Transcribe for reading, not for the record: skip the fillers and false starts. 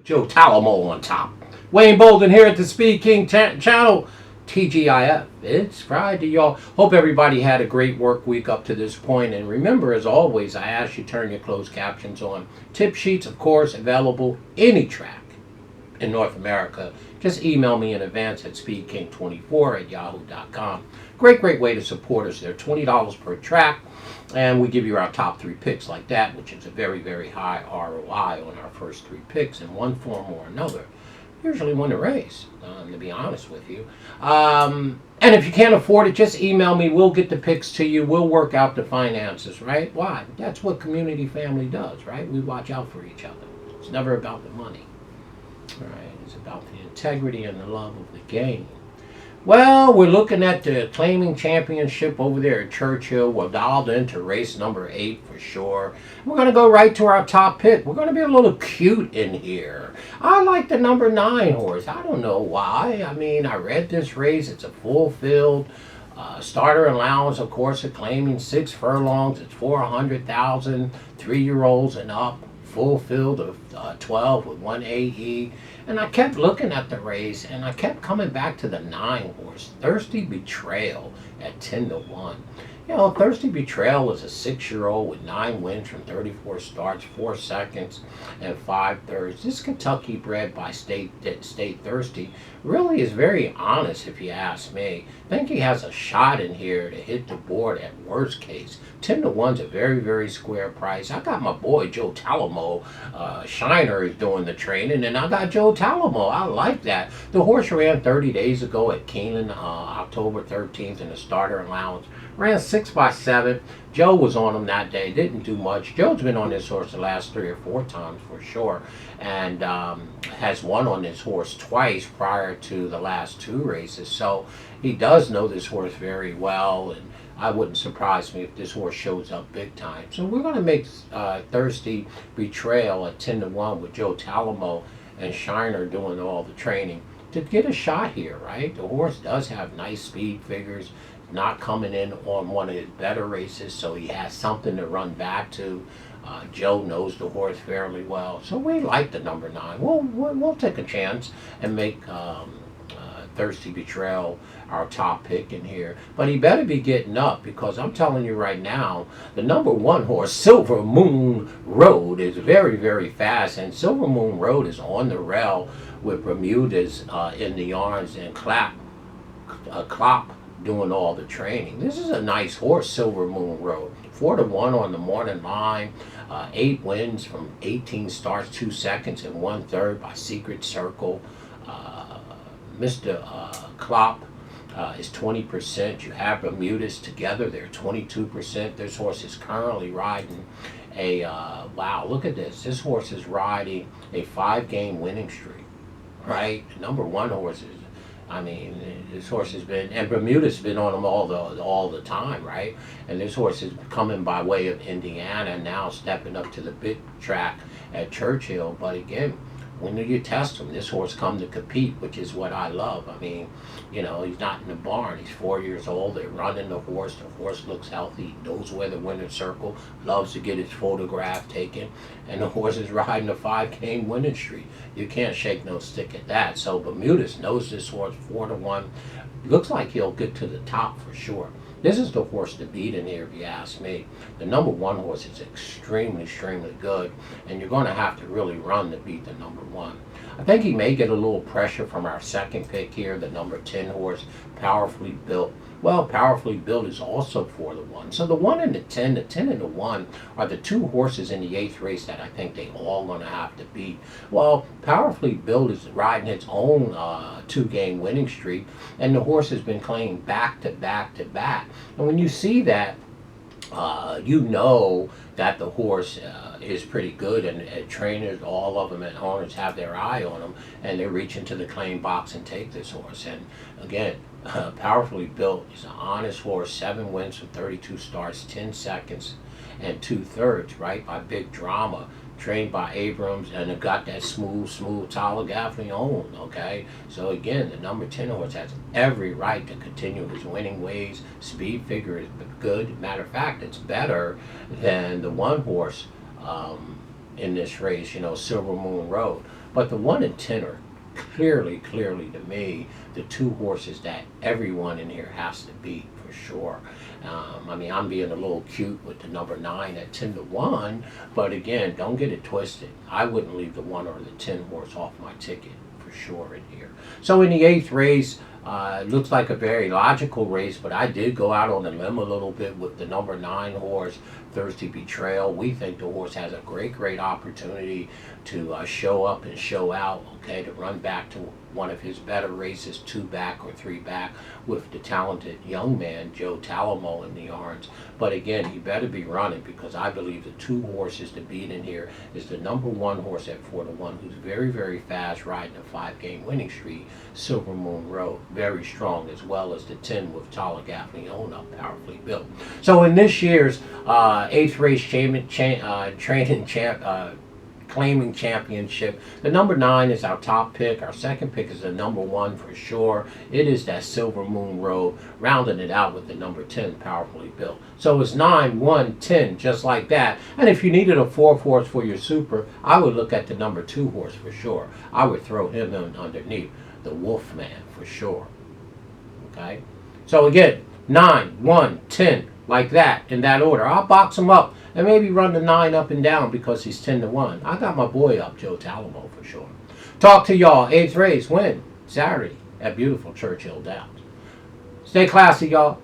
Joe Talamo on top. Wayne Bolden here at the Speed King channel, TGIF. It's Friday, y'all. Hope everybody had a great work week up to this point. And remember, as always, I ask you turn your closed captions on. Tip sheets, of course, available any track in North America. Just email me in advance at speedking24@yahoo.com. Great way to support us. They're $20 per track, and we give you our top 3 picks like that, which is a very high ROI on our first 3 picks in one form or another. Usually win the race, to be honest with you. And if you can't afford it, just email me. We'll get the picks to you. We'll work out the finances, right? Why? That's what community family does, right? We watch out for each other. It's never about the money. Right, it's about the integrity and the love of the game. Well, we're looking at the claiming championship over there at Churchill. We're dialed into race number 8 for sure. We're going to go right to our top pick. We're going to be a little cute in here. I like the number 9 horse. I don't know why. I mean, I read this race. It's a full field. Starter allowance, of course, are claiming 6 furlongs. It's 400,000, 3-year-olds and up. Full field of 12 with 1 AE. And I kept looking at the race, and I kept coming back to the 9 horse, Thirsty Betrayal at 10-1. You know, Thirsty Betrayal is a 6-year-old with 9 wins from 34 starts, 4 seconds, and 5 thirds. This Kentucky bred by State Thirsty really is very honest, if you ask me. I think he has a shot in here to hit the board at worst case. 10-1's a very square price. I got my boy Joe Talamo, Shiner is doing the training, and I got Joe Talamo. I like that. The horse ran 30 days ago at Keeneland, October 13th in the starter allowance. Ran 6x7. Joe was on him that day. Didn't do much. Joe's been on this horse the last 3 or 4 times for sure, and has won on this horse twice prior to the last 2 races. So he does know this horse very well, and I wouldn't surprise me if this horse shows up big time. So we're going to make Thirsty Betrayal at 10-1 with Joe Talamo and Shiner doing all the training to get a shot here, right? The horse does have nice speed figures. Not coming in on one of his better races, so he has something to run back to. Joe knows the horse fairly well, so we like the number 9. We'll take a chance and make Thirsty Betrayal our top pick in here. But he better be getting up, because I'm telling you right now, the number 1 horse, Silver Moon Road, is very fast, and Silver Moon Road is on the rail with Bermudas in the arms and Clop doing all the training. This is a nice horse, Silver Moon Road. 4-1 on the morning line. 8 wins from 18 starts, 2 seconds and 1 third by Secret Circle. Mr. Clop is 20%. You have Bermudas together. They're 22%. This horse is currently riding a, wow, look at this. This horse is riding a 5-game winning streak, right? The number 1 horse is, I mean, this horse has been, and Bermuda's been on him all the time, right? And this horse is coming by way of Indiana, now stepping up to the big track at Churchill. But again, when you test him, this horse come to compete, which is what I love. I mean, you know, he's not in the barn. He's 4 years old. They're running the horse. The horse looks healthy. He knows where the winner's circle. Loves to get his photograph taken. And the horse is riding a 5-game winning streak. You can't shake no stick at that. So Bermudas knows this horse 4-1. Looks like he'll get to the top for sure. This is the horse to beat in here, if you ask me. The number 1 horse is extremely good, and you're going to have to really run to beat the number 1. I think he may get a little pressure from our second pick here, the number 10 horse, Powerfully Built. Well, Powerfully Built is also 4-1. So the 1 and the 10 and the 1 are the 2 horses in the 8th race that I think they all going to have to beat. Well, Powerfully Built is riding its own 2-game winning streak, and the horse has been claiming back to back. And when you see that, you know that the horse is pretty good, and trainers, all of them, and owners have their eye on him, and they're reaching to the claim box and take this horse. And again, Powerfully Built is an honest horse, 7 wins from 32 starts, 10 seconds and 2 thirds, right, by Big Drama. Trained by Abrams, and it got that smooth Tyler Gaffney on, okay? So again, the number 10 horse has every right to continue his winning ways. Speed figure is good. Matter of fact, it's better than the 1 horse in this race, you know, Silver Moon Road. But the 1 and 10 are clearly to me, the 2 horses that everyone in here has to beat for sure. I mean, I'm being a little cute with the number 9 at 10 to 1, but again, don't get it twisted. I wouldn't leave the 1 or the 10 horse off my ticket for sure in here. So in the 8th race, it looks like a very logical race, but I did go out on a limb a little bit with the number 9 horse, Thirsty Betrayal. We think the horse has a great opportunity to show up and show out, okay, to run back to one of his better races, 2 back or 3 back, with the talented young man, Joe Talamo, in the yards. But again, he better be running, because I believe the 2 horses to beat in here is the number 1 horse at 4 to 1, who's very fast, riding a 5-game winning streak, Silver Moon Road, very strong, as well as the 10 with Tala Gaffleona, powerfully built. So in this year's 8th race claiming championship, the number 9 is our top pick. Our second pick is the number 1 for sure. It is that Silver Moon Road, rounding it out with the number 10, Powerfully Built. So it's 9, 1, 10, just like that. And if you needed a 4th horse for your super, I would look at the number 2 horse for sure. I would throw him in underneath the Wolfman for sure. Okay? So again, 9, 1, 10, like that, in that order. I'll box him up and maybe run the 9 up and down because he's 10 to 1. I got my boy up, Joe Talamo, for sure. Talk to y'all. 8th race, win Saturday at beautiful Churchill Downs. Stay classy, y'all.